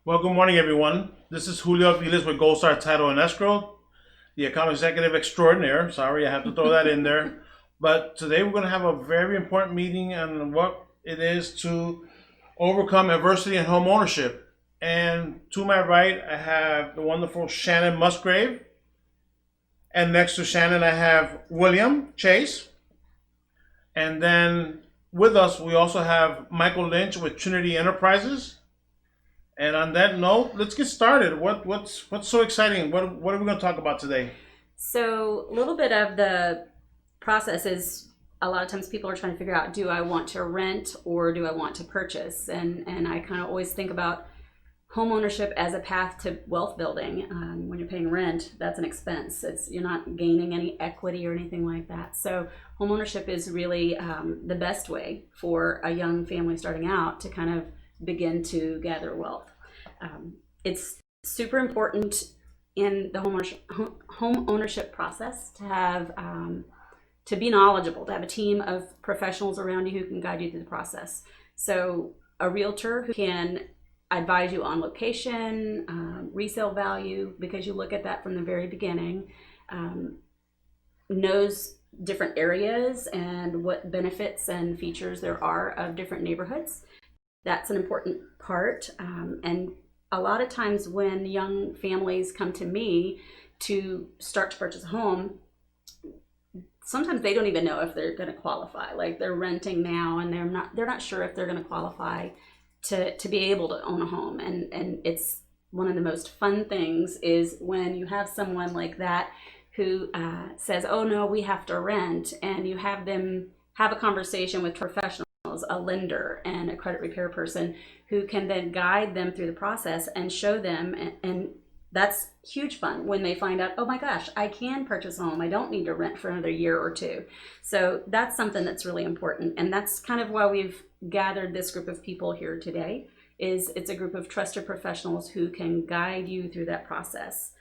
Well, good morning, everyone. This is Julio Aviles with Gold Star Title and Escrow, the account executive extraordinaire. Sorry, I have to throw that in there. But today we're going to have a very important meeting on what it is to overcome adversity in home ownership. And to my right, I have the wonderful Shannon Musgrave. And next to Shannon, I have William Chase. And then with us, we also have Michael Lynch with Trinity Enterprises. And on that note, let's get started. What's so exciting? What are we going to talk about today? So a little bit of the process is a lot of times people are trying to figure out, do I want to rent or do I want to purchase? And I kind of always think about home ownership as a path to wealth building. When you're paying rent, that's an expense. You're not gaining any equity or anything like that. So home ownership is really the best way for a young family starting out to kind of begin to gather wealth. It's super important in the home ownership process to have to be knowledgeable, to have a team of professionals around you who can guide you through the process. So a realtor who can advise you on location, resale value, because you look at that from the very beginning, knows different areas and what benefits and features there are of different neighborhoods. That's an important part. And a lot of times when young families come to me to start to purchase a home, sometimes they don't even know if they're going to qualify. Like they're renting now and they're not sure if they're going to qualify to be able to own a home. And it's one of the most fun things is when you have someone like that who says, oh no, we have to rent, and you have them have a conversation with professionals, a lender and a credit repair person who can then guide them through the process and show them, and that's huge fun when they find out, oh my gosh, I can purchase a home. I don't need to rent for another year or two. So that's something that's really important. And that's kind of why we've gathered this group of people here today. It's a group of trusted professionals who can guide you through that process.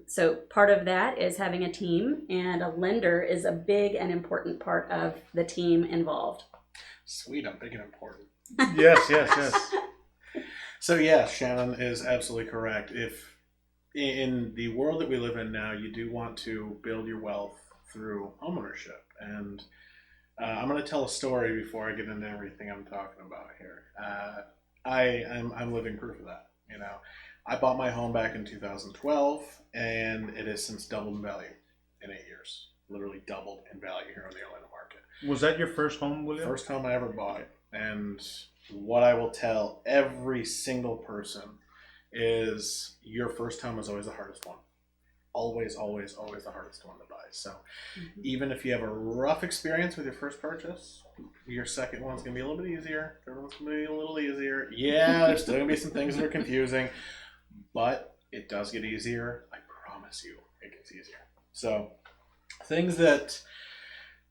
So part of that is having a team, and a lender is a big and important part of the team involved. Sweet, I'm big and important. Yes. So yeah, Shannon is absolutely correct. If in the world that we live in now, you do want to build your wealth through homeownership, and I'm going to tell a story before I get into everything I'm talking about here. I'm living proof of that. You know, I bought my home back in 2012, and it has since doubled in value in 8 years. Literally doubled in value here on the Atlanta market. Was that your first home, William? First home I ever bought. And what I will tell every single person is your first home is always the hardest one. Always, always, always the hardest one to buy. So even if you have a rough experience with your first purchase, your second one's going to be a little bit easier. Third one's going to be a little easier. Yeah, there's still going to be some things that are confusing, but it does get easier. I promise you it gets easier. So things that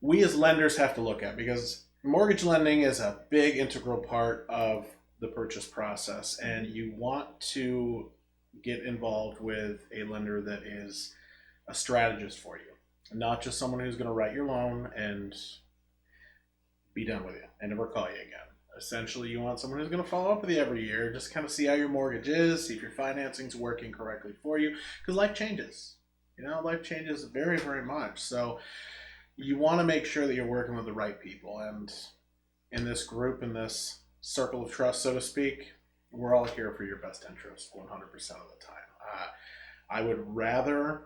we as lenders have to look at, because mortgage lending is a big integral part of the purchase process, and you want to get involved with a lender that is a strategist for you, not just someone who's going to write your loan and be done with you and never call you again. Essentially, you want someone who's going to follow up with you every year, just kind of see how your mortgage is, see if your financing's working correctly for you, because life changes. You know, life changes very, very much. So you want to make sure that you're working with the right people. And in this group, in this circle of trust, so to speak, we're all here for your best interest 100% of the time. I would rather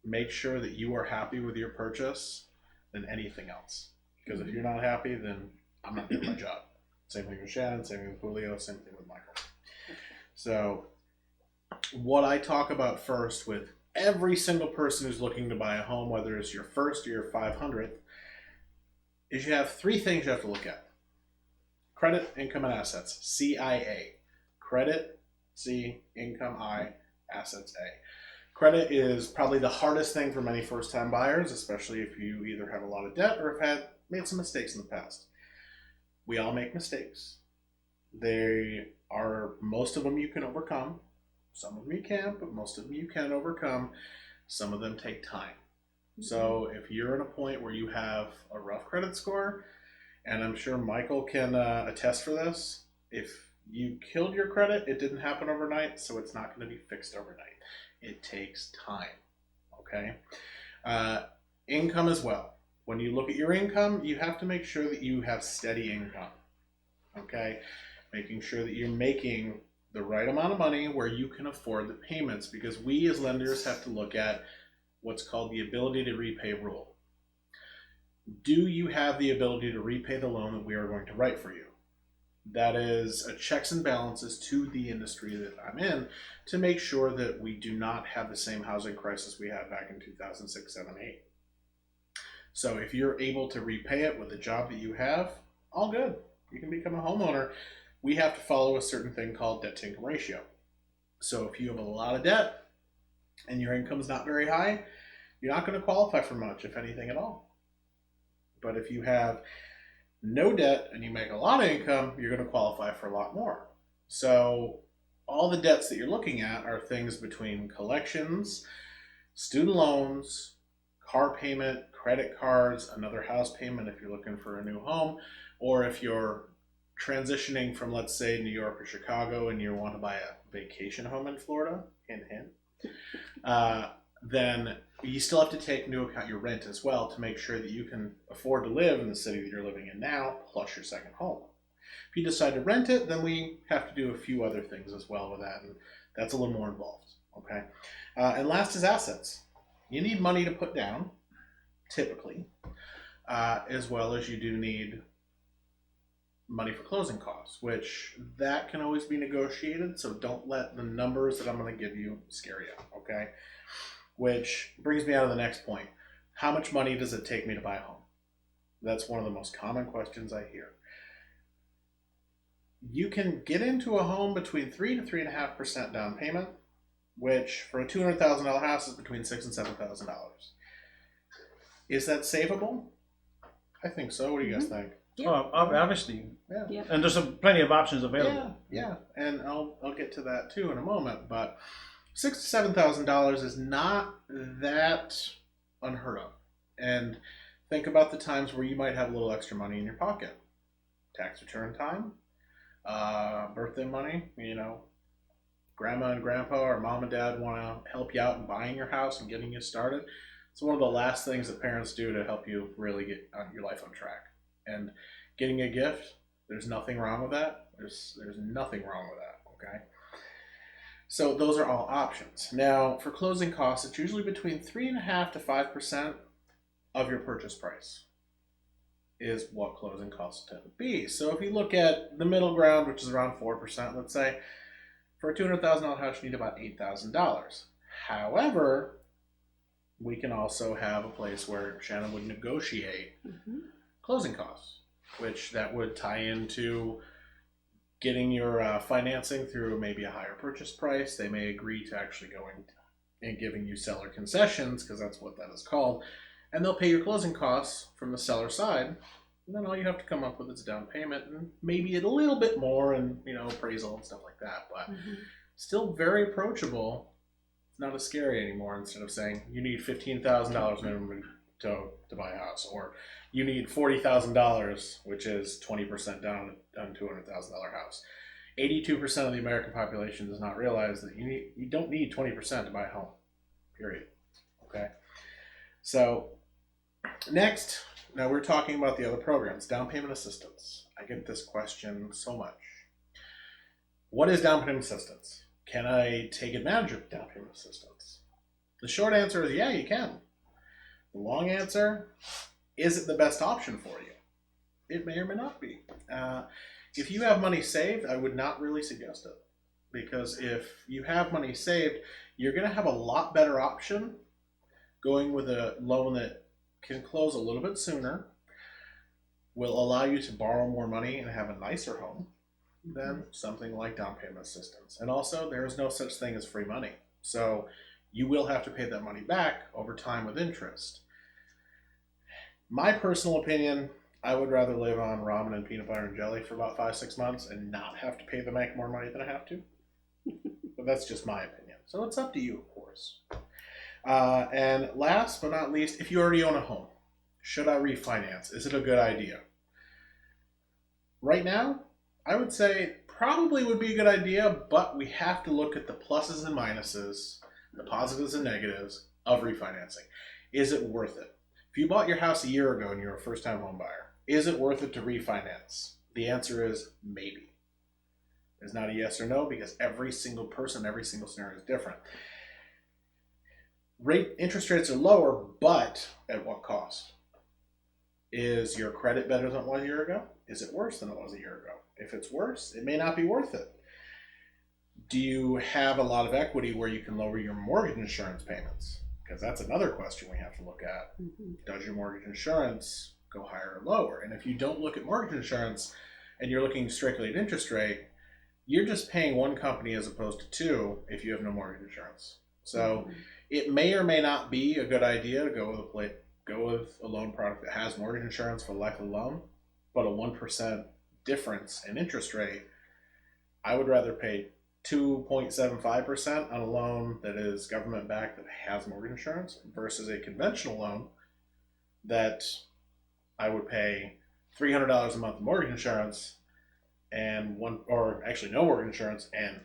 make sure that you are happy with your purchase than anything else. Because if you're not happy, then I'm not doing my job. Same thing with Shannon, same thing with Julio, same thing with Michael. So what I talk about first with every single person who's looking to buy a home, whether it's your first or your 500th, is you have three things you have to look at. Credit, income, and assets. CIA. Credit, C, income, I, assets, A. Credit is probably the hardest thing for many first-time buyers, especially if you either have a lot of debt or have made some mistakes in the past. We all make mistakes. They are, most of them you can overcome. Some of them you can't, but most of them you can overcome. Some of them take time. So if you're at a point where you have a rough credit score, and I'm sure Michael can attest for this, if You killed your credit. It didn't happen overnight, so it's not going to be fixed overnight. It takes time. Okay. Income as well. When you look at your income, you have to make sure that you have steady income. Okay. Making sure that you're making the right amount of money where you can afford the payments, because we as lenders have to look at what's called the ability to repay rule. Do you have the ability to repay the loan that we are going to write for you? That is a checks and balances to the industry that I'm in to make sure that we do not have the same housing crisis we had back in 2006, 7, 8. So if you're able to repay it with the job that you have, all good. You can become a homeowner. We have to follow a certain thing called debt to income ratio. So if you have a lot of debt and your income is not very high, you're not going to qualify for much, if anything at all. But if you have no debt and you make a lot of income, you're going to qualify for a lot more. So all the debts that you're looking at are things between collections, student loans, car payment, credit cards, another house payment if you're looking for a new home, or if you're transitioning from, let's say, New York or Chicago and you want to buy a vacation home in Florida, hint, hint, then you still have to take into account your rent as well to make sure that you can afford to live in the city that you're living in now, plus your second home. If you decide to rent it, then we have to do a few other things as well with that, and that's a little more involved, okay? And last is assets. You need money to put down, typically, as well as you do need money for closing costs, which that can always be negotiated, so don't let the numbers that I'm going to give you scare you, okay? Which brings me on to the next point. How much money does it take me to buy a home? That's one of the most common questions I hear. You can get into a home between 3 to 3.5% down payment, which for a $200,000 house is between $6,000 and $7,000. Is that savable? I think so. What do you guys think? Yeah. Obviously. Yeah. Yeah. And there's plenty of options available. Yeah. And I'll get to that too in a moment, but $6,000 to $7,000 is not that unheard of. And think about the times where you might have a little extra money in your pocket. Tax return time, birthday money, grandma and grandpa or mom and dad want to help you out in buying your house and getting you started. It's one of the last things that parents do to help you really get your life on track. And getting a gift, there's nothing wrong with that. There's nothing wrong with that, okay? So those are all options. Now, for closing costs, it's usually between 3.5% to 5% of your purchase price is what closing costs tend to be. So if you look at the middle ground, which is around 4%, let's say, for a $200,000 house, you need about $8,000. However, we can also have a place where Shannon would negotiate closing costs, which that would tie into getting your financing through maybe a higher purchase price. They may agree to actually going and giving you seller concessions, because that's what that is called, and they'll pay your closing costs from the seller side. And then all you have to come up with is down payment and maybe a little bit more and appraisal and stuff like that. But still very approachable. It's not as scary anymore. Instead of saying you need $15,000 minimum to buy a house, or you need $40,000, which is 20% down on a $200,000 house. 82% of the American population does not realize that you don't need 20% to buy a home. Period. Okay. So next, now we're talking about the other programs, down payment assistance. I get this question so much. What is down payment assistance? Can I take advantage of down payment assistance? The short answer is yeah, you can. The long answer, is it the best option for you? It may or may not be. If you have money saved, I would not really suggest it. Because if you have money saved, you're going to have a lot better option going with a loan that can close a little bit sooner, will allow you to borrow more money and have a nicer home than something like down payment assistance. And also, there is no such thing as free money. So you will have to pay that money back over time with interest. My personal opinion, I would rather live on ramen and peanut butter and jelly for about 5-6 months and not have to pay the bank more money than I have to. But that's just my opinion. So it's up to you, of course. And last but not least, if you already own a home, should I refinance? Is it a good idea? Right now, I would say probably would be a good idea, but we have to look at the pluses and minuses, the positives and negatives of refinancing. Is it worth it? If you bought your house a year ago and you're a first-time home buyer, is it worth it to refinance? The answer is maybe. It's not a yes or no because every single person, every single scenario is different. Interest rates are lower, but at what cost? Is your credit better than it was a year ago? Is it worse than it was a year ago? If it's worse, it may not be worth it. Do you have a lot of equity where you can lower your mortgage insurance payments? Because that's another question we have to look at. Does your mortgage insurance go higher or lower? And if you don't look at mortgage insurance and you're looking strictly at interest rate, you're just paying one company as opposed to two if you have no mortgage insurance. So it may or may not be a good idea to go with a loan product that has mortgage insurance for life of the loan, but a 1% difference in interest rate, I would rather pay 2.75% on a loan that is government backed that has mortgage insurance versus a conventional loan that I would pay $300 a month in mortgage insurance and no mortgage insurance and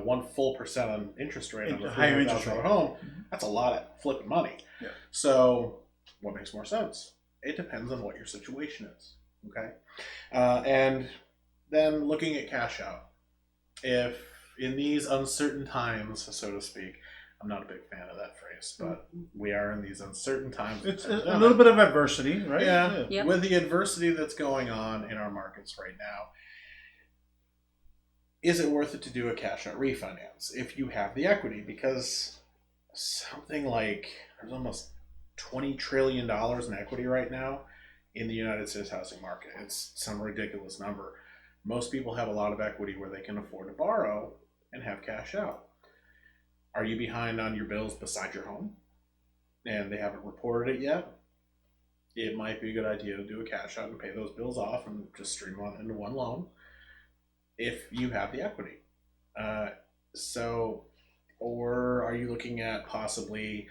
1 full percent on interest rate on a higher interest rate home. That's a lot of flipping money. Yeah. So what makes more sense? It depends on what your situation is. Okay. And then looking at cash out. If in these uncertain times, so to speak, I'm not a big fan of that phrase, but we are in these uncertain times. It's a little bit of adversity, right? Yeah. Yep. With the adversity that's going on in our markets right now, is it worth it to do a cash out refinance if you have the equity? Because something like there's almost $20 trillion in equity right now in the United States housing market. It's some ridiculous number. Most people have a lot of equity where they can afford to borrow and have cash out. Are you behind on your bills beside your home and they haven't reported it yet? It might be a good idea to do a cash out and pay those bills off and just streamline into one loan if you have the equity. Or are you looking at possibly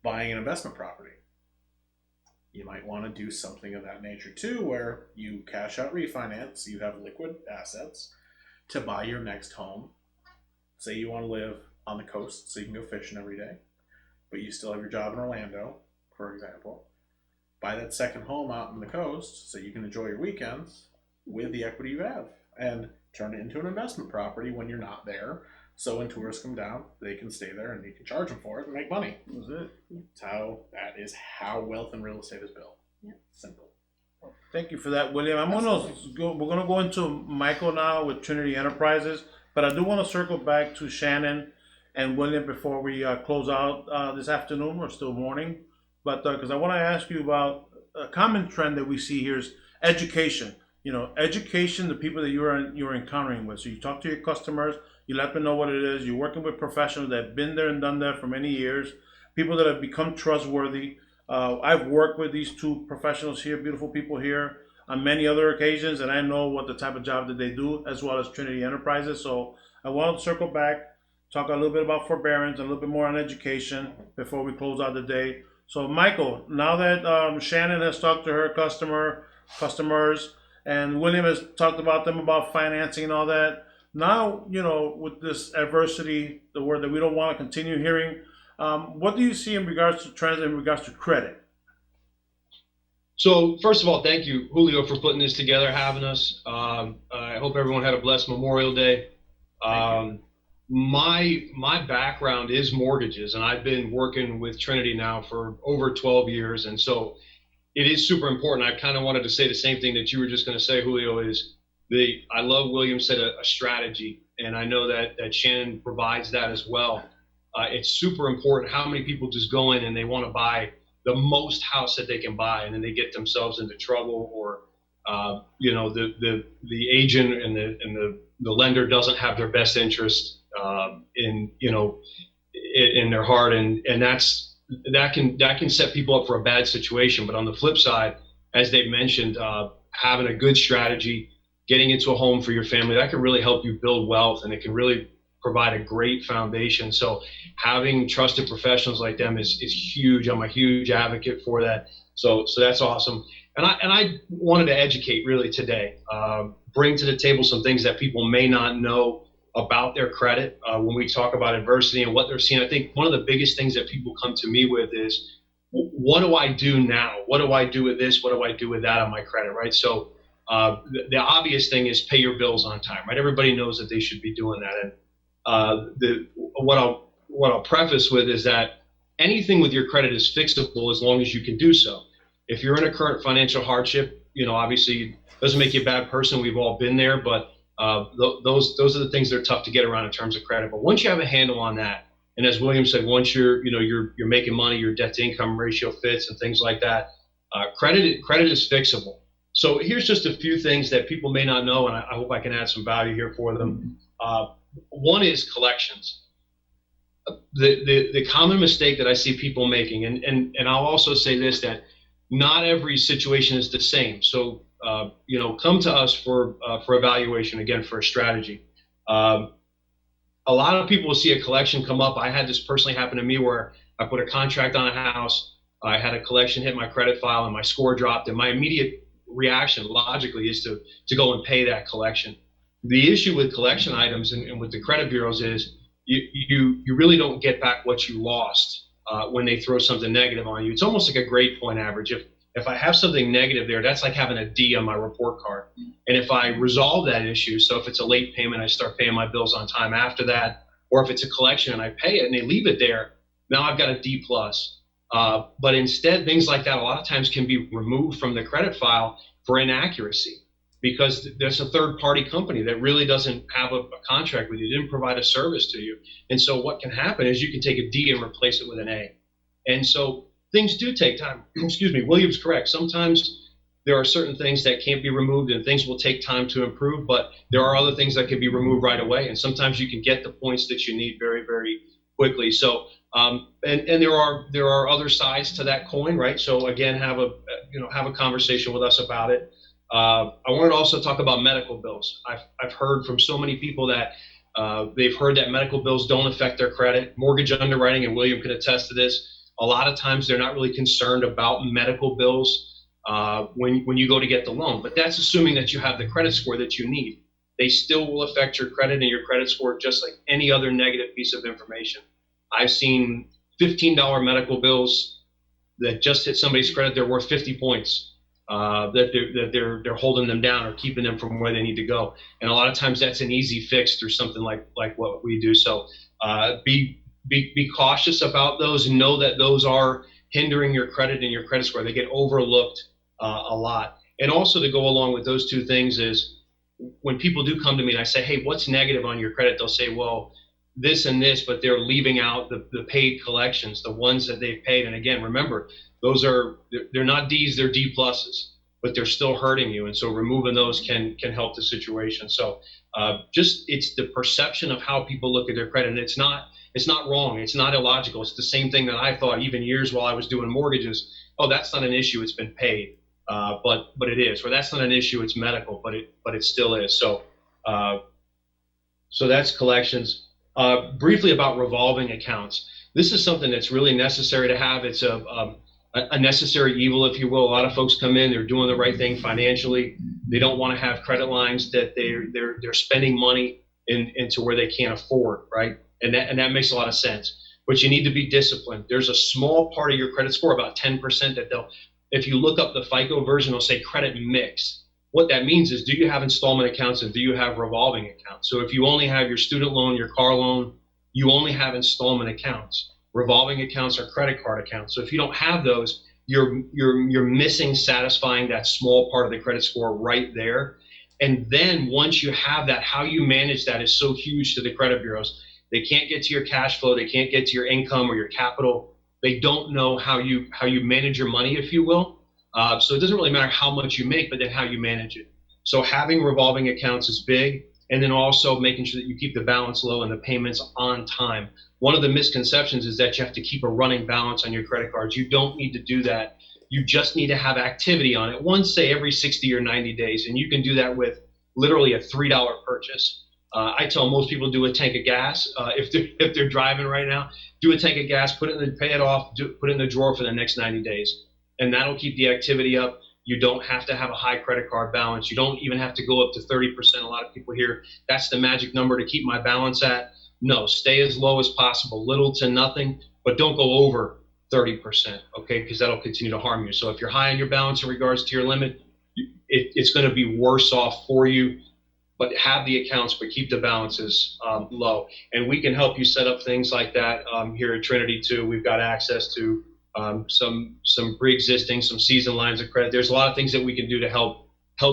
buying an investment property? You might want to do something of that nature too, where you cash out refinance, you have liquid assets to buy your next home. Say you want to live on the coast so you can go fishing every day, but you still have your job in Orlando, for example. Buy that second home out on the coast so you can enjoy your weekends with the equity you have and turn it into an investment property when you're not there. So when tourists come down, they can stay there and you can charge them for it and make money. That's it. That is how wealth in real estate is built. Yep. Simple. Thank you for that, William. We're gonna go into Michael now with Trinity Enterprises, but I do want to circle back to Shannon and William before we close out this afternoon or still morning. But because I want to ask you about a common trend that we see here is education. Education, the people that you're encountering with. So you talk to your customers, you let them know what it is. You're working with professionals that have been there and done that for many years, people that have become trustworthy. I've worked with these two professionals here, beautiful people here, on many other occasions, and I know what the type of job that they do, as well as Trinity Enterprises. So I want to circle back, talk a little bit about forbearance, and a little bit more on education before we close out the day. So Michael, now that Shannon has talked to her customers, and William has talked about them about financing and all that, now, with this adversity, the word that we don't want to continue hearing, what do you see in regards to trends, in regards to credit? So first of all, thank you, Julio, for putting this together, having us. I hope everyone had a blessed Memorial Day. My background is mortgages, and I've been working with Trinity now for over 12 years. And so it is super important. I kind of wanted to say the same thing that you were just going to say, Julio, is I love William said a strategy, and I know that Shannon provides that as well. It's super important. How many people just go in and they want to buy the most house that they can buy, and then they get themselves into trouble, or the agent and the lender doesn't have their best interest in their heart, and that can set people up for a bad situation. But on the flip side, as they mentioned, having a good strategy, getting into a home for your family, that can really help you build wealth, and it can really provide a great foundation. So having trusted professionals like them is huge. I'm a huge advocate for that. So that's awesome. And I wanted to educate really today, bring to the table some things that people may not know about their credit when we talk about adversity and what they're seeing. I think one of the biggest things that people come to me with is, what do I do now? What do I do with this? What do I do with that on my credit, right? So the obvious thing is pay your bills on time, right? Everybody knows that they should be doing that. And what I'll preface with is that anything with your credit is fixable as long as you can do so. If you're in a current financial hardship, obviously it doesn't make you a bad person. We've all been there, but those are the things that are tough to get around in terms of credit. But once you have a handle on that, and as William said, once you're making money, your debt to income ratio fits and things like that, credit is fixable. So here's just a few things that people may not know, and I hope I can add some value here for them. One is collections. The common mistake that I see people making, and I'll also say this, that not every situation is the same. So come to us for evaluation, again, for a strategy. A lot of people will see a collection come up. I had this personally happen to me where I put a contract on a house. I had a collection hit my credit file and my score dropped, and my immediate reaction logically is to go and pay that collection. The issue with collection items and with the credit bureaus is you really don't get back what you lost when they throw something negative on you. It's almost like a grade point average. If I have something negative there, that's like having a D on my report card. And if I resolve that issue, so if it's a late payment, I start paying my bills on time after that, or if it's a collection and I pay it and they leave it there, now I've got a D plus. But instead, things like that a lot of times can be removed from the credit file for inaccuracy, because there's a third-party company that really doesn't have a contract with you, didn't provide a service to you. And so what can happen is you can take a D and replace it with an A. And so things do take time. Excuse me, William's correct. Sometimes there are certain things that can't be removed and things will take time to improve, but there are other things that can be removed right away. And sometimes you can get the points that you need very, very quickly. So, and there are other sides to that coin, right? So again, have a conversation with us about it. I wanted to also talk about medical bills. I've heard from so many people that they've heard that medical bills don't affect their credit. Mortgage underwriting, and William can attest to this, a lot of times they're not really concerned about medical bills when you go to get the loan. But that's assuming that you have the credit score that you need. They still will affect your credit and your credit score just like any other negative piece of information. I've seen $15 medical bills that just hit somebody's credit. They're worth 50 points. That they're holding them down or keeping them from where they need to go. And a lot of times that's an easy fix through something like what we do. So be cautious about those and know that those are hindering your credit and your credit score. They get overlooked a lot. And also to go along with those two things is when people do come to me and I say, hey, what's negative on your credit? They'll say, well, this and this, but they're leaving out the paid collections, the ones that they've paid. And again, remember, they're not D's, they're D pluses, but they're still hurting you. And so removing those can help the situation. So it's the perception of how people look at their credit. And it's not wrong. It's not illogical. It's the same thing that I thought even years while I was doing mortgages. Oh, that's not an issue. It's been paid. But it is. Or that's not an issue. It's medical, but it still is. So that's collections. Briefly about revolving accounts. This is something that's really necessary to have. It's a necessary evil, if you will. A lot of folks come in, they're doing the right thing financially. They don't want to have credit lines that they're spending money into where they can't afford, right? And that makes a lot of sense. But you need to be disciplined. There's a small part of your credit score, about 10%, that if you look up the FICO version, it'll say credit mix. What that means is, do you have installment accounts and do you have revolving accounts? So if you only have your student loan, your car loan, you only have installment accounts. Revolving accounts are credit card accounts. So if you don't have those, you're missing satisfying that small part of the credit score right there. And then once you have that, how you manage that is so huge to the credit bureaus. They can't get to your cash flow. They can't get to your income or your capital. They don't know how you manage your money, if you will. So it doesn't really matter how much you make, but then how you manage it. So having revolving accounts is big. And then also making sure that you keep the balance low and the payments on time. One of the misconceptions is that you have to keep a running balance on your credit cards. You don't need to do that. You just need to have activity on it once, say, every 60 or 90 days. And you can do that with literally a $3 purchase. I tell most people, do a tank of gas. If they're driving right now, do a tank of gas, pay it off, put it in the drawer for the next 90 days. And that'll keep the activity up. You don't have to have a high credit card balance. You don't even have to go up to 30%. A lot of people hear that's the magic number to keep my balance at. No, stay as low as possible, little to nothing, but don't go over 30%, okay? Because that'll continue to harm you. So if you're high on your balance in regards to your limit, it's going to be worse off for you. But have the accounts, but keep the balances low. And we can help you set up things like that here at Trinity too. We've got access to some pre-existing, some seasoned lines of credit. There's a lot of things that we can do to help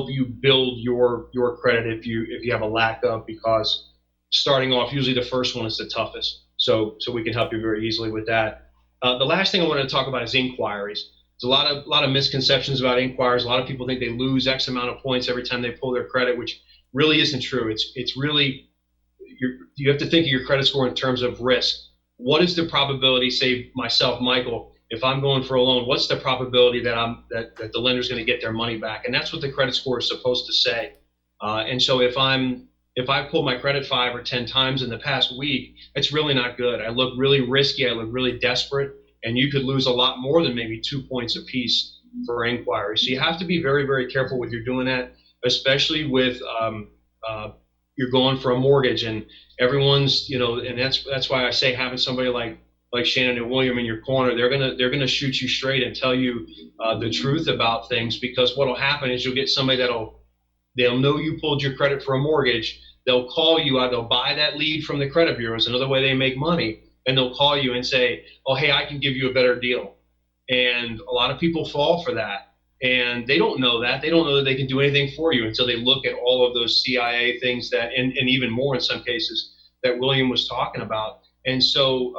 you build your credit if you have a lack of, because starting off, usually the first one is the toughest. So we can help you very easily with that. The last thing I want to talk about is inquiries. There's a lot of misconceptions about inquiries. A lot of people think they lose X amount of points every time they pull their credit, which really isn't true. It's really, you have to think of your credit score in terms of risk. What is the probability, say myself, Michael, if I'm going for a loan, what's the probability that the lender's going to get their money back? And that's what the credit score is supposed to say. And so if I pull my credit 5 or 10 times in the past week, it's really not good. I look really risky. I look really desperate. And you could lose a lot more than maybe 2 points apiece for inquiry. So you have to be very, very careful when you're doing that, especially with you're going for a mortgage, and everyone's, and that's why I say having somebody like Shannon and William in your corner, they're gonna shoot you straight and tell you the truth about things, because what'll happen is you'll get somebody they'll know you pulled your credit for a mortgage. They'll call you out. They'll buy that lead from the credit bureaus. Another way they make money, and they'll call you and say, "Oh, hey, I can give you a better deal." And a lot of people fall for that. And they don't know that. They don't know that they can do anything for you until they look at all of those CIA things and even more in some cases that William was talking about. And so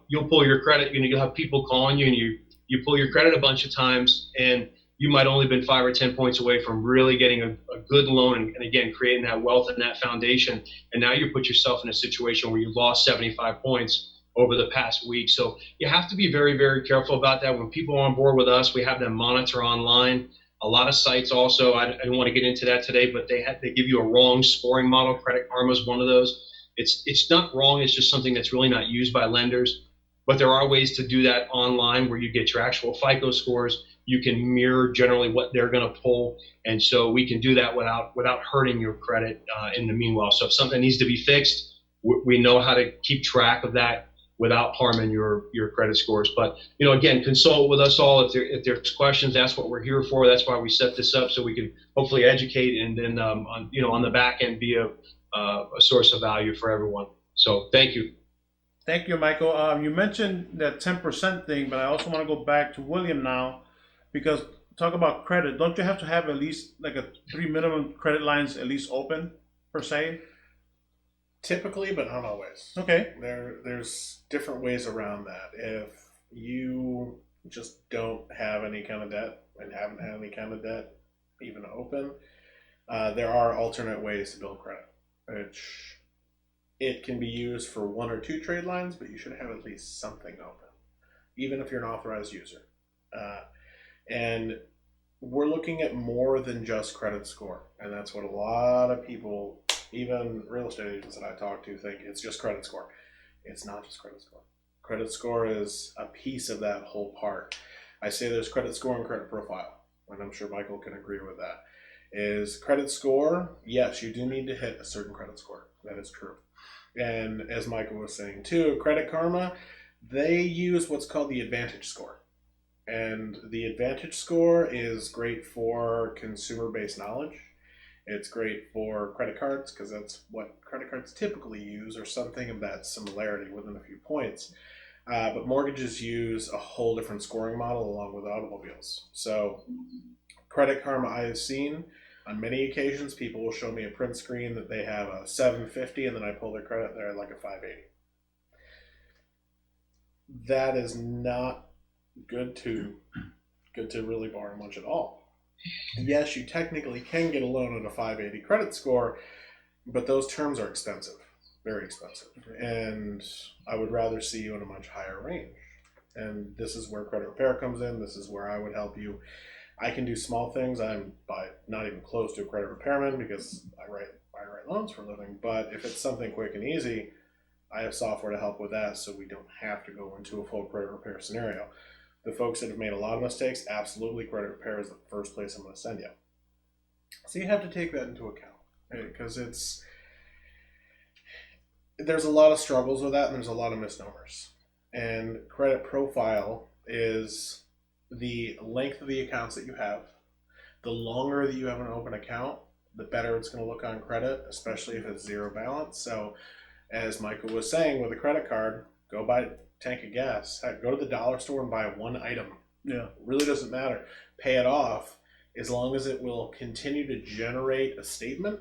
you'll pull your credit, you'll have people calling you, and you pull your credit a bunch of times, and you might only been 5 or 10 points away from really getting a good loan and again, creating that wealth and that foundation. And now you put yourself in a situation where you lost 75 points over the past week. So you have to be very, very careful about that. When people are on board with us, we have them monitor online. A lot of sites also, I don't want to get into that today, but they give you a wrong scoring model. Credit Karma is one of those. It's not wrong. It's just something that's really not used by lenders. But there are ways to do that online where you get your actual FICO scores. You can mirror generally what they're going to pull. And so we can do that without hurting your credit in the meanwhile. So if something needs to be fixed, we know how to keep track of that without harming your credit scores. But again, consult with us all if there's questions. That's what we're here for. That's why we set this up, so we can hopefully educate and then on the back end be a source of value for everyone. So thank you. Thank you, Michael. You mentioned that 10% thing, but I also want to go back to William now, because talk about credit. Don't you have to have at least like 3 minimum credit lines at least open per se? Typically, but not always. Okay. There's different ways around that. If you just don't have any kind of debt and haven't had any kind of debt even open, there are alternate ways to build credit, which it can be used for 1 or 2 trade lines, but you should have at least something open, even if you're an authorized user. And we're looking at more than just credit score, and that's what a lot of people, even real estate agents that I talk to, think it's just credit score. It's not just credit score. Credit score is a piece of that whole part. I say there's credit score and credit profile, and I'm sure Michael can agree with that. Is credit score, yes, you do need to hit a certain credit score. That is true. And as Michael was saying too, Credit Karma, they use what's called the Advantage Score. And the Advantage Score is great for consumer-based knowledge. It's great for credit cards, because that's what credit cards typically use, or something of that similarity within a few points. But mortgages use a whole different scoring model along with automobiles. So Credit Karma, I have seen on many occasions, people will show me a print screen that they have a 750, and then I pull their credit, they're at like a 580. That is not good to really borrow much at all. Yes, you technically can get a loan at a 580 credit score, but those terms are expensive, very expensive. And I would rather see you in a much higher range. And this is where credit repair comes in. This is where I would help you. I can do small things. I'm not even close to a credit repairman, because I write loans for a living. But if it's something quick and easy, I have software to help with that, so we don't have to go into a full credit repair scenario. The folks that have made a lot of mistakes, absolutely, credit repair is the first place I'm going to send you. So you have to take that into account, because there's a lot of struggles with that, and there's a lot of misnomers. And credit profile is the length of the accounts that you have. The longer that you have an open account, the better it's going to look on credit, especially if it's zero balance. So as Michael was saying, with a credit card, go buy a tank of gas. Heck, go to the dollar store and buy one item. Yeah. It really doesn't matter. Pay it off. As long as it will continue to generate a statement,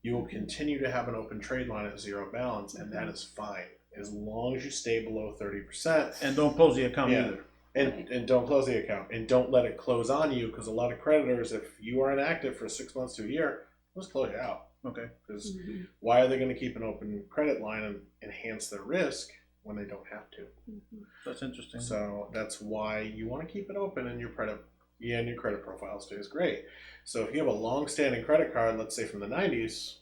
you will continue to have an open trade line at zero balance, and that is fine. As long as you stay below 30%. And don't close the account either. And don't close the account, and don't let it close on you, because a lot of creditors, if you are inactive for 6 months to a year, let's close you out. Okay. Because why are they going to keep an open credit line and enhance their risk when they don't have to? That's interesting. So that's why you want to keep it open, and your credit profile stays great. So if you have a long-standing credit card, let's say from the 90s,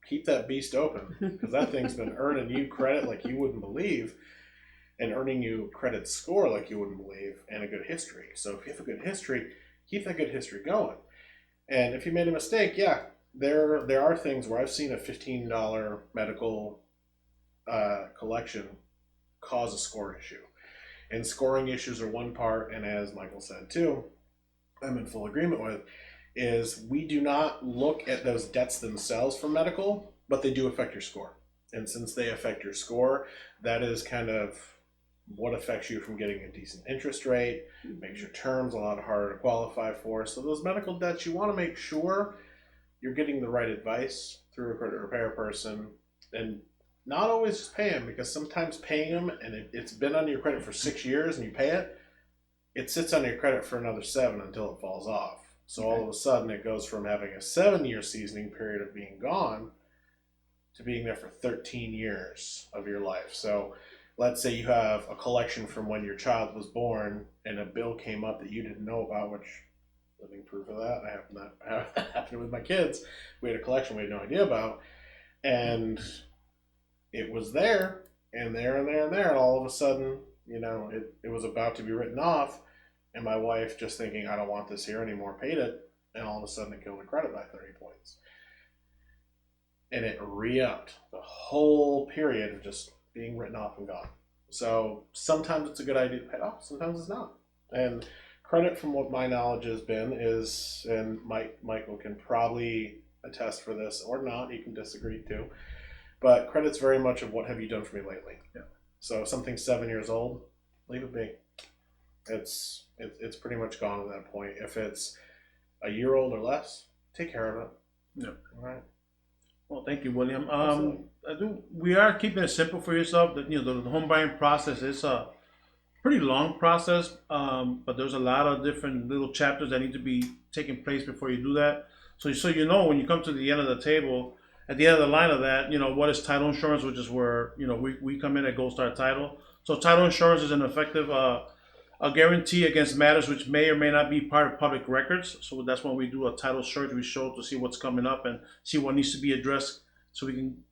keep that beast open, because that thing's been earning you credit like you wouldn't believe, and earning you credit score like you wouldn't believe, and a good history. So if you have a good history, keep that good history going. And if you made a mistake, yeah, there are things where I've seen a $15 medical collection cause a score issue. And scoring issues are one part, and as Michael said too, I'm in full agreement with, is we do not look at those debts themselves for medical, but they do affect your score. And since they affect your score, that is kind of what affects you from getting a decent interest rate, makes your terms a lot harder to qualify for. So those medical debts, you want to make sure you're getting the right advice through a credit repair person, and not always just pay them, because sometimes paying them, and it's been on your credit for 6 years and you pay it, it sits on your credit for another 7 until it falls off. So all of a sudden it goes from having a 7-year seasoning period of being gone to being there for 13 years of your life. So let's say you have a collection from when your child was born and a bill came up that you didn't know about, which living proof of that, that happened with my kids. We had a collection we had no idea about, and it was there and there and there and there, and all of a sudden, it was about to be written off, and my wife, just thinking, I don't want this here anymore, paid it, and all of a sudden it killed the credit by 30 points. And it re-upped the whole period of just being written off and gone. So sometimes it's a good idea to pay it off, sometimes it's not. And credit, from what my knowledge has been, is, and Michael can probably attest for this or not, he can disagree too, but credit's very much of what have you done for me lately. Yeah. So if something's 7 years old, leave it be. It's pretty much gone at that point. If it's a year old or less, take care of it. Yeah. All right. Well, thank you, William. Absolutely. We are keeping it simple for yourself. That the home buying process is a pretty long process, but there's a lot of different little chapters that need to be taking place before you do that. So when you come to the end of the table, at the end of the line of that, what is title insurance, which is where we come in at Gold Star Title. So title insurance is an effective a guarantee against matters which may or may not be part of public records. So that's when we do a title search. We show to see what's coming up and see what needs to be addressed, so we can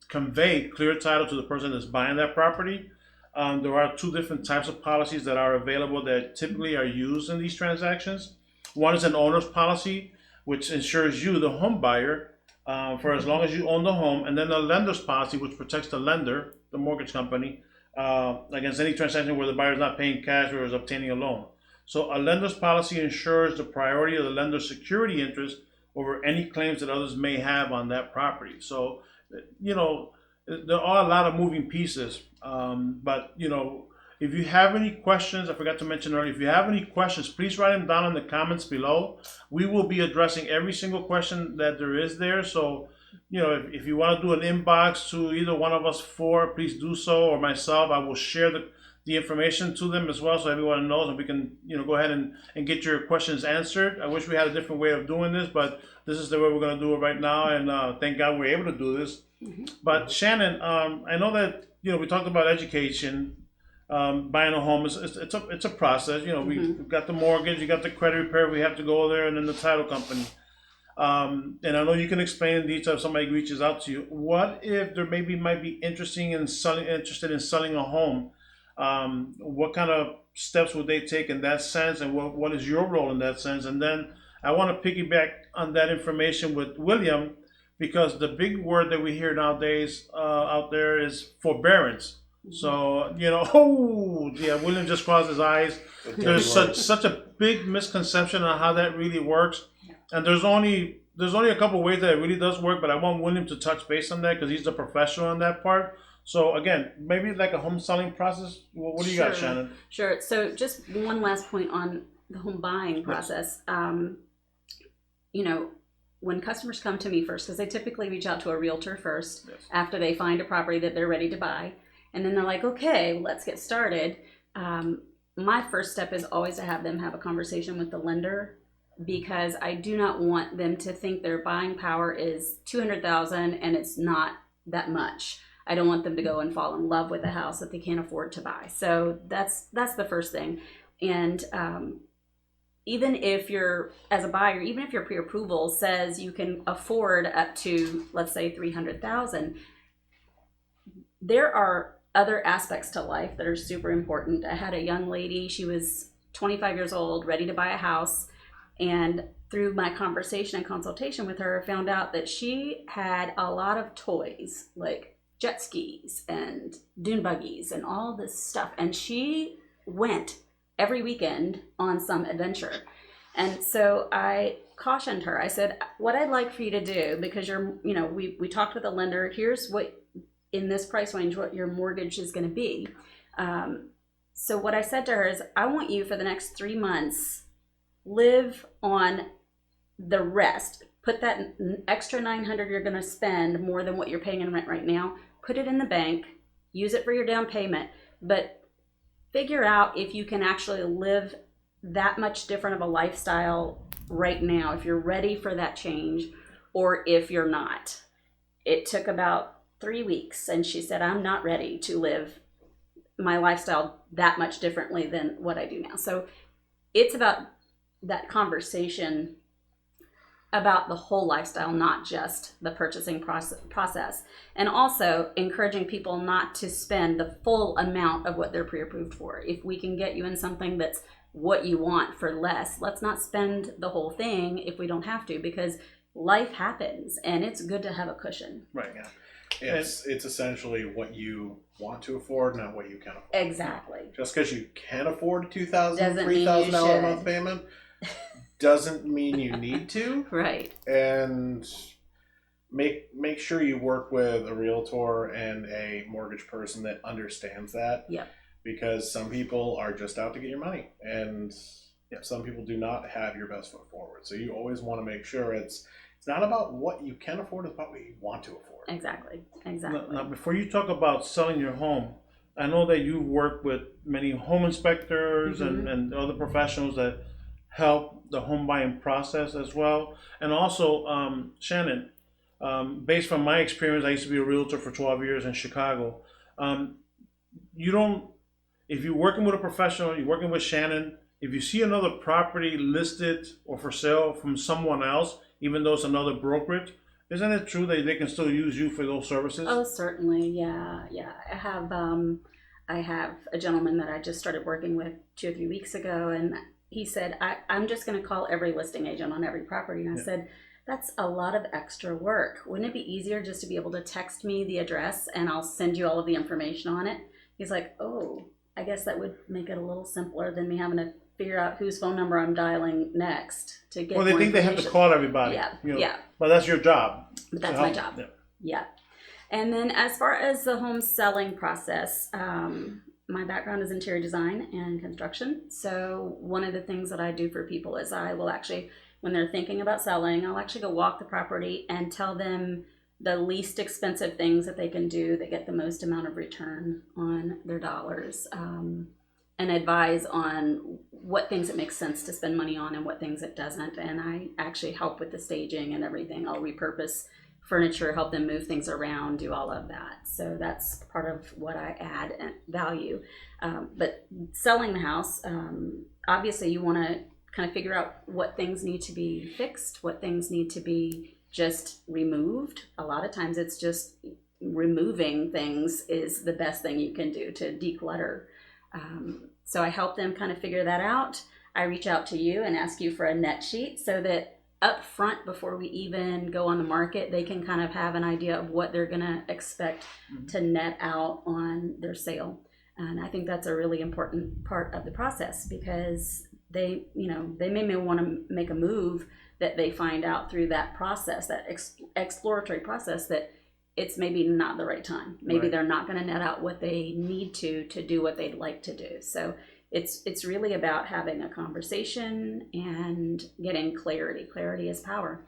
convey clear title to the person that's buying that property. There are 2 different types of policies that are available that typically are used in these transactions. One is an owner's policy, which insures you, the home buyer, for as long as you own the home, and then a lender's policy, which protects the lender, the mortgage company, against any transaction where the buyer is not paying cash or is obtaining a loan. So a lender's policy ensures the priority of the lender's security interest over any claims that others may have on that property. So, there are a lot of moving pieces. But, if you have any questions, I forgot to mention earlier, if you have any questions, please write them down in the comments below. We will be addressing every single question that there is there. So, if you want to do an inbox to either one of us 4, please do so, or myself. I will share the information to them as well, so everyone knows, and we can go ahead and get your questions answered. I wish we had a different way of doing this, but this is the way we're going to do it right now, and thank God we're able to do this. But Shannon, I know that we talked about education. Buying a home it's a process. We've got the mortgage, you got the credit repair, we have to go there, and then the title company. And I know you can explain in detail if somebody reaches out to you. What if there might be interested in selling a home? What kind of steps would they take in that sense, and what is your role in that sense? And then I want to piggyback on that information with William, because the big word that we hear nowadays out there is forbearance. So, oh yeah, William just crossed his eyes. There's such a big misconception on how that really works, and there's only a couple ways that it really does work. But I want William to touch base on that because he's the professional on that part. So again, maybe like a home selling process. What do you got, Shannon? Sure. So just one last point on the home buying process. When customers come to me first, because they typically reach out to a realtor first after they find a property that they're ready to buy. And then they're like, okay, let's get started. My first step is always to have them have a conversation with the lender, because I do not want them to think their buying power is $200,000 and it's not that much. I don't want them to go and fall in love with a house that they can't afford to buy. So that's the first thing. And even if you're, as a buyer, even if your pre-approval says you can afford up to, let's say, $300,000, there are other aspects to life that are super important. I had a young lady, she was 25 years old, ready to buy a house, and through my conversation and consultation with her, I found out that she had a lot of toys, like jet skis and dune buggies and all this stuff, and she went every weekend on some adventure. And so I cautioned her. I said, what I'd like for you to do, because we talked with a lender, here's what, in this price range, what your mortgage is going to be. So what I said to her is, I want you for the next 3 months, live on the rest. Put that extra $900 you're going to spend, more than what you're paying in rent right now, put it in the bank, use it for your down payment, but figure out if you can actually live that much different of a lifestyle right now, if you're ready for that change or if you're not. It took about 3 weeks, and she said, I'm not ready to live my lifestyle that much differently than what I do now. So it's about that conversation about the whole lifestyle, not just the purchasing process. And also encouraging people not to spend the full amount of what they're pre-approved for. If we can get you in something that's what you want for less, let's not spend the whole thing if we don't have to, because life happens and it's good to have a cushion. Right. Yeah. It's essentially what you want to afford, not what you can afford. Exactly. Just because you can afford $2,000, Doesn't mean you $3,000 a should. month payment doesn't mean you need to. Right. And make sure you work with a realtor and a mortgage person that understands that. Yep. Because some people are just out to get your money, and some people do not have your best foot forward. So you always want to make sure it's not about what you can afford, it's about what you want to afford. Exactly. Now, before you talk about selling your home, I know that you've worked with many home inspectors and other professionals that help the home buying process as well. And also, Shannon, based from my experience, I used to be a realtor for 12 years in Chicago. If you're working with a professional, you're working with Shannon, if you see another property listed or for sale from someone else, even though it's another brokerage, isn't it true that they can still use you for those services? Oh, certainly. Yeah. I have a gentleman that I just started working with 2 or 3 weeks ago, and he said, I'm just going to call every listing agent on every property. And I said, that's a lot of extra work. Wouldn't it be easier just to be able to text me the address and I'll send you all of the information on it? He's like, oh, I guess that would make it a little simpler than me having to figure out whose phone number I'm dialing next to get Well, they think they have to call everybody. Yeah. But that's your job. But that's my job. Yeah. And then as far as the home selling process, my background is interior design and construction. So one of the things that I do for people is I will actually, when they're thinking about selling, I'll actually go walk the property and tell them the least expensive things that they can do that get the most amount of return on their dollars, and advise on what things it makes sense to spend money on and what things it doesn't. And I actually help with the staging and everything. I'll repurpose furniture, help them move things around, do all of that. So that's part of what I add value. But selling the house, obviously you want to kind of figure out what things need to be fixed, what things need to be just removed. A lot of times it's just removing things is the best thing you can do to declutter. So I help them kind of figure that out. I reach out to you and ask you for a net sheet so that up front, before we even go on the market, they can kind of have an idea of what they're going to expect to net out on their sale. And I think that's a really important part of the process, because they may want to make a move that they find out through that process, that exploratory process, that it's maybe not the right time. Maybe Right. they're not going to net out what they need to do what they'd like to do. So it's really about having a conversation and getting clarity. Clarity is power.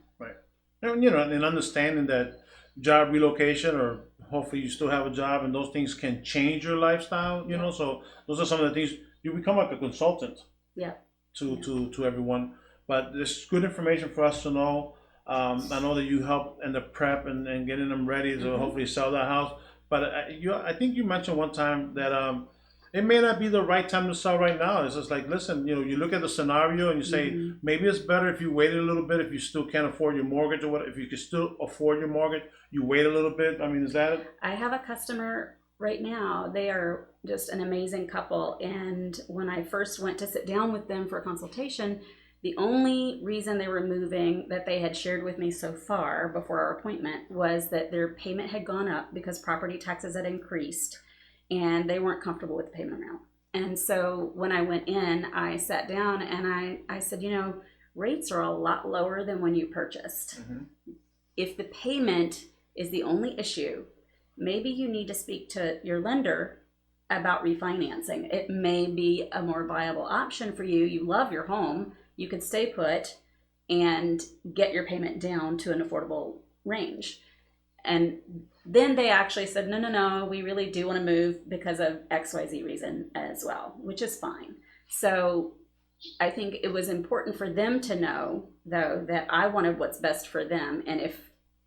And, and understanding that job relocation, or hopefully you still have a job, and those things can change your lifestyle, so those are some of the things. You become like a consultant Yeah. to everyone. But there's good information for us to know. I know that you help in the prep and getting them ready to hopefully sell that house. But I think you mentioned one time that it may not be the right time to sell right now. It's just like, listen, you look at the scenario and you say, maybe it's better if you waited a little bit, if you still can't afford your mortgage, or what. If you can still afford your mortgage, you wait a little bit. I mean, is that it? I have a customer right now. They are just an amazing couple. And when I first went to sit down with them for a consultation, the only reason they were moving that they had shared with me so far before our appointment was that their payment had gone up because property taxes had increased, and they weren't comfortable with the payment amount. And so when I went in, I sat down and I said, rates are a lot lower than when you purchased. If the payment is the only issue, maybe you need to speak to your lender about refinancing. It may be a more viable option for you. You love your home. You could stay put and get your payment down to an affordable range. And then they actually said, no, we really do want to move because of XYZ reason as well, which is fine. So I think it was important for them to know, though, that I wanted what's best for them. And if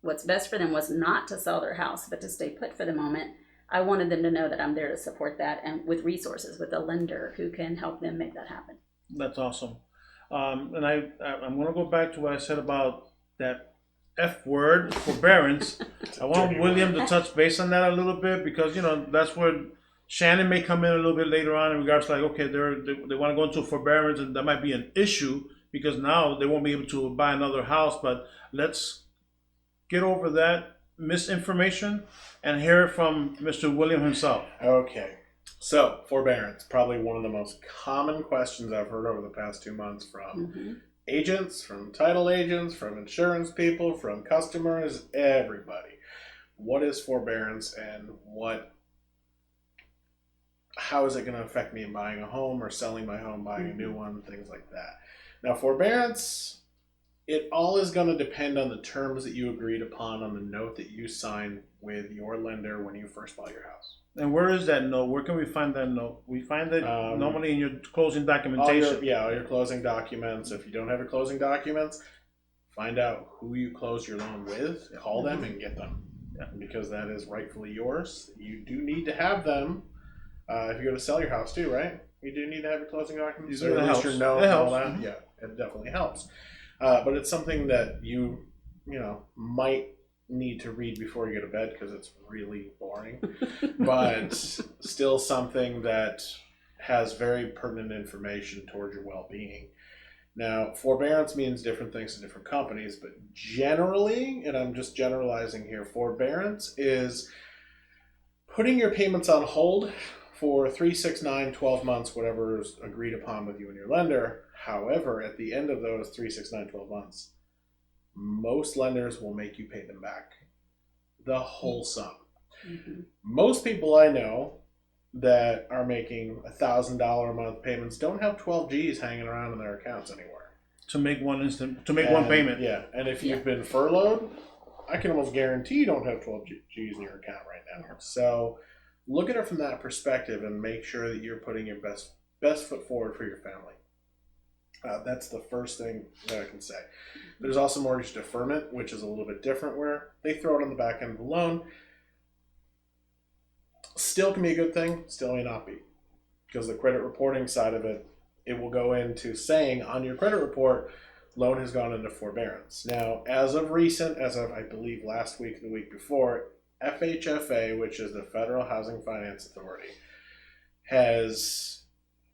what's best for them was not to sell their house, but to stay put for the moment, I wanted them to know that I'm there to support that, and with resources, with a lender who can help them make that happen. That's awesome. And I'm going to go back to what I said about that F word, forbearance. I want William to touch base on that a little bit, because that's where Shannon may come in a little bit later on in regards to, like, okay, they want to go into forbearance, and that might be an issue because now they won't be able to buy another house. But let's get over that misinformation and hear it from Mr. William himself. Okay. So, forbearance, probably one of the most common questions I've heard over the past 2 months from agents, from title agents, from insurance people, from customers, everybody. What is forbearance, and how is it going to affect me in buying a home or selling my home, buying a new one, things like that. Now, forbearance, it all is going to depend on the terms that you agreed upon on the note that you signed with your lender when you first bought your house. And where is that note? Where can we find that note? We find it normally in your closing documentation. All your closing documents. If you don't have your closing documents, find out who you closed your loan with, call them and get them. Because that is rightfully yours. You do need to have them if you go to sell your house too, right? You do need to have your closing documents. It Or at least helps. your note It and all helps. that. Yeah, it definitely helps. But it's something that you might need to read before you go to bed because it's really boring. But still something that has very pertinent information towards your well-being. Now, forbearance means different things to different companies, but generally, and I'm just generalizing here, forbearance is putting your payments on hold for 3, 6, 9, 12 months, whatever is agreed upon with you and your lender. However, at the end of those 3, 6, 9, 12 months, most lenders will make you pay them back the whole sum. Most people I know that are making $1,000 a month payments don't have 12 G's hanging around in their accounts anywhere To make one payment. Yeah, and if you've been furloughed, I can almost guarantee you don't have 12 G's in your account right now. So look at it from that perspective and make sure that you're putting your best foot forward for your family. That's the first thing that I can say. There's also mortgage deferment, which is a little bit different, where they throw it on the back end of the loan. Still can be a good thing, still may not be. Because the credit reporting side of it, it will go into saying on your credit report, loan has gone into forbearance. Now, as of recent, as of I believe last week, the week before, FHFA, which is the Federal Housing Finance Authority, has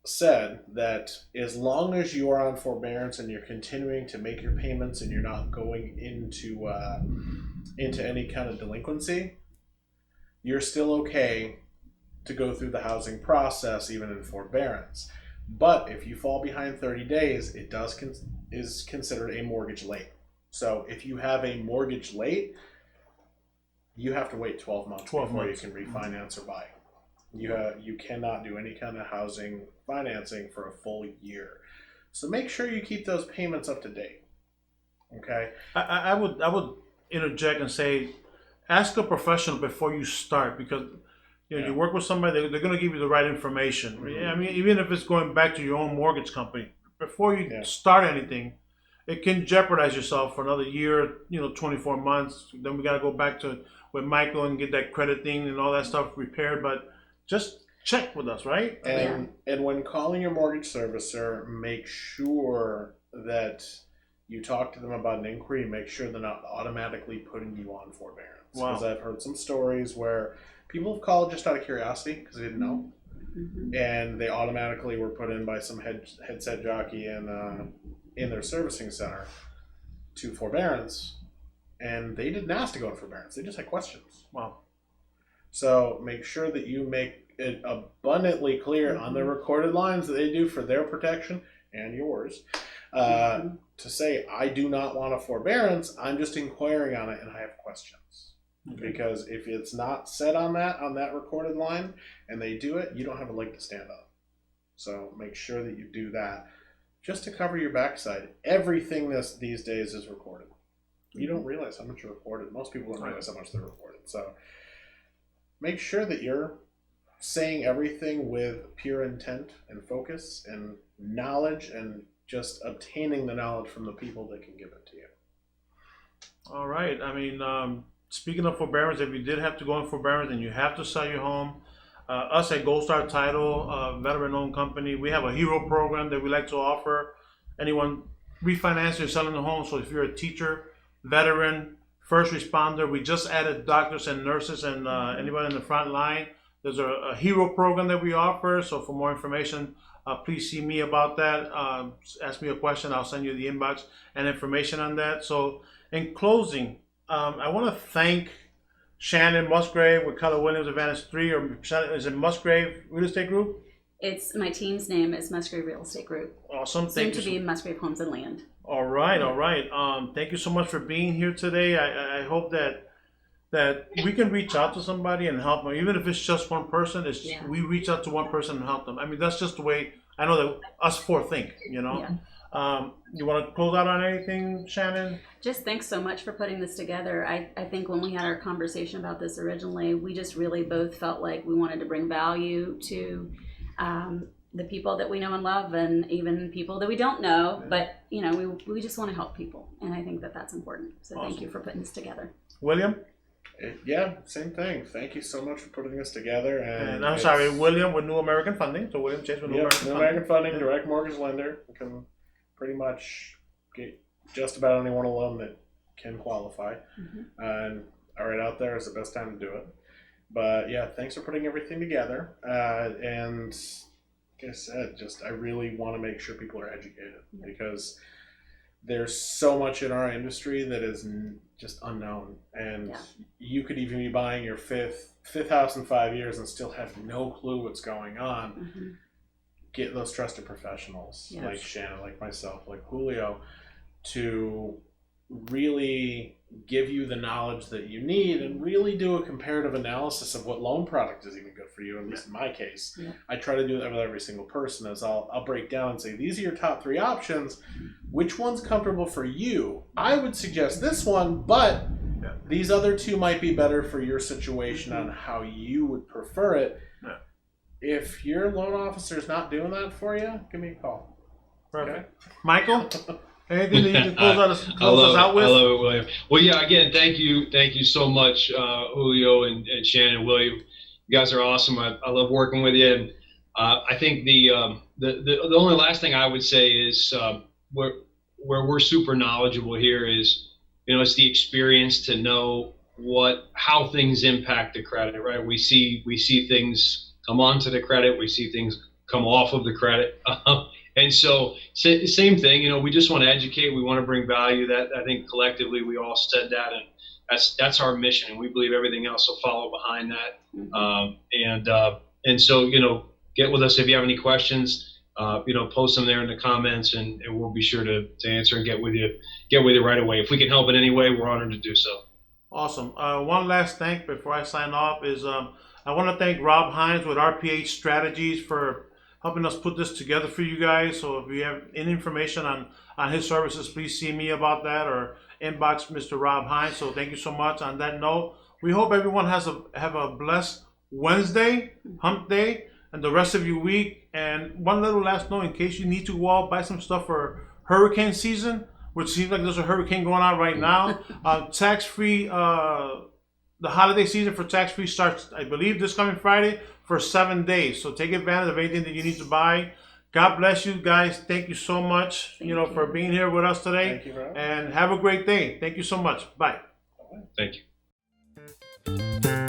said that as long as you are on forbearance and you're continuing to make your payments and you're not going into any kind of delinquency, you're still okay to go through the housing process even in forbearance. But if you fall behind 30 days, it is considered a mortgage late. So if you have a mortgage late, you have to wait 12 months before you can refinance or buy. You cannot do any kind of housing financing for a full year. So make sure you keep those payments up to date. Okay? I would interject and say, ask a professional before you start, because you work with somebody, they're going to give you the right information. I mean, even if it's going back to your own mortgage company, before you start anything, it can jeopardize yourself for another year, 24 months. Then we got to go back to with Michael and get that credit thing and all that stuff repaired. But just check with us, right? And when calling your mortgage servicer, make sure that you talk to them about an inquiry. Make sure they're not automatically putting you on forbearance. Because I've heard some stories where people have called just out of curiosity because they didn't know, and they automatically were put in by some headset jockey in their servicing center to forbearance, and they didn't ask to go to forbearance. They just had questions. Wow. So make sure that you make it abundantly clear on the recorded lines that they do for their protection and yours, to say, I do not want a forbearance, I'm just inquiring on it and I have questions. Okay. Because if it's not said on that recorded line and they do it, you don't have a leg to stand on. So make sure that you do that just to cover your backside. Everything these days is recorded. You don't realize how much you're recorded. Most people don't realize how much they're recorded. So make sure that you're saying everything with pure intent and focus and knowledge, and just obtaining the knowledge from the people that can give it to you. All right. I mean, speaking of forbearance, if you did have to go in forbearance and you have to sell your home, us at Gold Star Title, veteran-owned company, we have a hero program that we like to offer anyone refinancing or selling the home. So if you're a teacher, veteran, first responder, we just added doctors and nurses and anybody in the front line. There's a hero program that we offer. So for more information, please see me about that. Ask me a question. I'll send you the inbox and information on that. So in closing, I want to thank Shannon Musgrave with Keller Williams Advantage 3, or is it Musgrave Real Estate Group? It's my team's name is Musgrave Real Estate Group. Awesome. Soon to be Musgrave Homes and Land. All right, all right. Thank you so much for being here today. I hope that we can reach out to somebody and help them, even if it's just one person. We reach out to one person and help them. I mean, that's just the way I know that us four think. Yeah. You want to close out on anything, Shannon? Just thanks so much for putting this together. I think when we had our conversation about this originally, we just really both felt like we wanted to bring value to the people that we know and love, and even people that we don't know. But we just want to help people, and I think that that's important. So awesome. Thank you for putting this together. William? Yeah, same thing. Thank you so much for putting this together. And I'm sorry, William with New American Funding. So William Chase with New American Funding, direct mortgage lender. We can pretty much get just about anyone a loan that can qualify. And right out there is the best time to do it. But yeah, thanks for putting everything together. And like I said, I really want to make sure people are educated, because there's so much in our industry that is just unknown, and you could even be buying your fifth house in 5 years and still have no clue what's going on. Get those trusted professionals like Shannon, like myself, like Julio, to really give you the knowledge that you need and really do a comparative analysis of what loan product is even good for you. At least in my case, I try to do that with every single person. Is I'll break down and say, these are your top 3 options. Which one's comfortable for you? I would suggest this one, but these other 2 might be better for your situation on how you would prefer it. If your loan officer is not doing that for you, give me a call. Perfect. Okay? Michael? Anything that you can close us out with? I love it, William. Well, yeah, again, thank you so much, Julio and Shannon, William. You guys are awesome. I love working with you. And I think the only last thing I would say is where we're super knowledgeable here is, it's the experience to know how things impact the credit, right? We see things come onto the credit. We see things come off of the credit. And so same thing, you know, we just want to educate. We want to bring value. That I think collectively we all said that, and that's our mission. And we believe everything else will follow behind that. And so, you know, get with us if you have any questions. You know, post them there in the comments, and we'll be sure to answer and get with you right away. If we can help in any way, we're honored to do so. Awesome. One last thank before I sign off is I want to thank Rob Hynes with RPH Strategies for helping us put this together for you guys. So if you have any information on his services, please see me about that or inbox Mr. Rob Hynes. So thank you so much. On that note, we hope everyone have a blessed Wednesday, hump day, and the rest of your week. And one little last note, in case you need to go out buy some stuff for hurricane season, which seems like there's a hurricane going on right now. Tax-free, the holiday season for tax-free starts, I believe, this coming Friday for 7 days. So take advantage of anything that you need to buy. God bless you guys. Thank you so much, for being here with us today. Thank you very much. And have a great day. Thank you so much. Bye. Thank you.